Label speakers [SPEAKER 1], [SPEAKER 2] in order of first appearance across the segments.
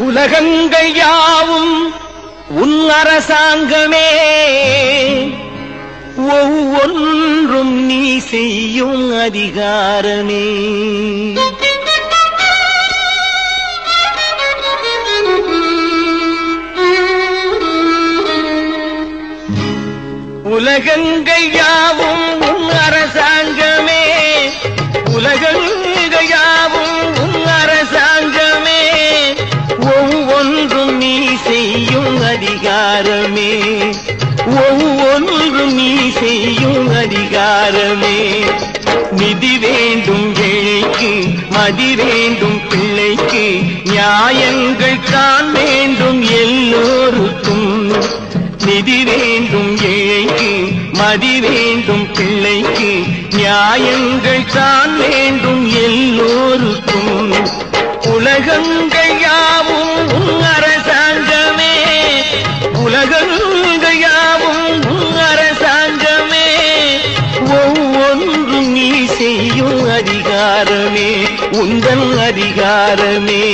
[SPEAKER 1] உலகங்கள் யாவும் உன் அரசாங்கமே, ஒவ்வொன்றும் நீ செய்யும் அதிகாரமே. உலகங்கள் யாவும் உன் அரசாங்கமே, உலகங்கள் யாவும் உன் அரசாங்கமே, ஒவ்வொன்றும் நீ செய்யும் அதிகாரமே, ஒவ்வொன்றும் நீ செய்யும் அதிகாரமே. நிதி வேண்டும் ஏழைக்கு, மதி வேண்டும் பிள்ளைக்கு, நியாயங்கள் தான் வேண்டும் எல்லோருக்கும். நிதி வேண்டும் ஏழைக்கு, மதி வேண்டும் பிள்ளைக்கு, நியாயங்கள் தான் வேண்டும் எல்லோருக்கும். உலகங்கள் யாவும் உன் அரசாங்கமே, உலகங்கள் யாவும் உன் அரசாங்கமே, ஒவ்வொன்றும் நீ செய்யும் அதிகாரமே, உந்தன் அதிகாரமே.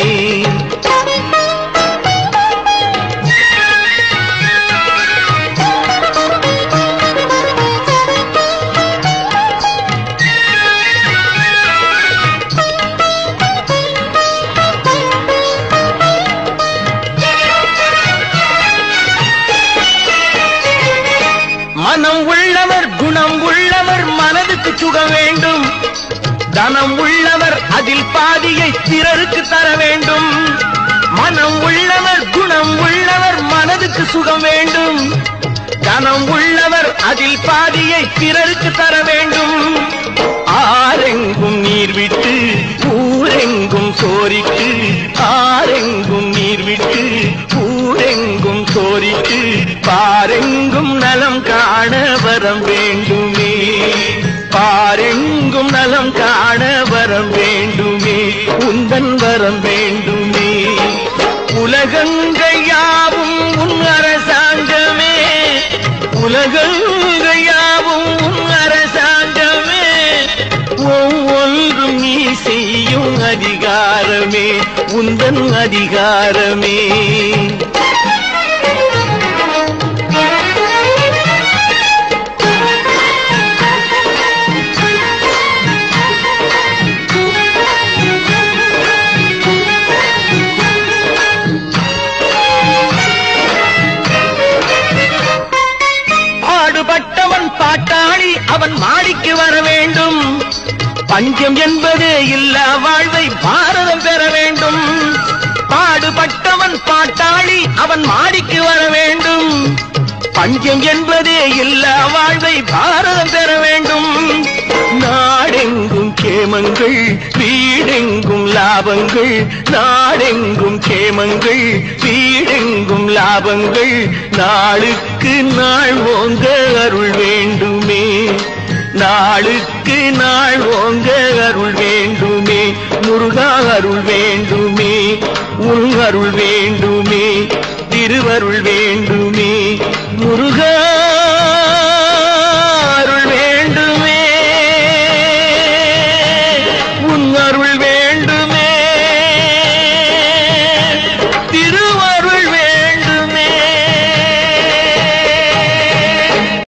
[SPEAKER 1] மனம் உள்ளவர் குணம் உள்ளவர் மனதுக்கு சுகம் வேண்டும், தனம் உள்ளவர் அதில் பாதியை பிறருக்கு தர வேண்டும். மனம் உள்ளவர் குணம் உள்ளவர் மனதுக்கு சுகம் வேண்டும், தனம் உள்ளவர் அதில் பாதியை பிறருக்கு தர வேண்டும். ஆரெங்கும் நீர் விட்டு ஊரெங்கும் சோரிட்டு, ஆரெங்கும் நீர் விட்டு ஊரெங்கும் சோரிட்டு, பாரெங்கும் நலம் காண வரம் வேண்டுமே, பாரெங்கும் நலம் காண வரம் வேண்டுமே, உந்தன் வரம் வேண்டுமே. உலகங்கள் யாவும் உன் அரசாங்கமே, உலகங்கள் யாவும் உன் அரசாங்கமே, ஒவ்வொன்றும் நீ செய்யும் அதிகாரமே, உந்தன் அதிகாரமே. பாடுபட்டவன் பாட்டாளி அவன் மாடிக்கு வர வேண்டும், பஞ்சம் என்பதே இல்லா வாழ்வை பாரதம் பெற வேண்டும். பாடுபட்டவன் பாட்டாளி அவன் மாடிக்கு வர வேண்டும், பஞ்சம் என்பதே இல்லா வாழ்வை பாரதம் பெற வேண்டும். நாடெங்கும் கேமங்கள் வீடெங்கும் லாபங்கள், நாடெங்கும் கேமங்கள் வீடெங்கும் லாபங்கள், நாளுக்கு நாள் ஓங்க அருள் வேண்டுமே, நாளுக்கு நாள் ஓங்க அருள் வேண்டுமே, முருகா அருள் வேண்டுமே, உன் அருள் வேண்டுமே, திருவருள்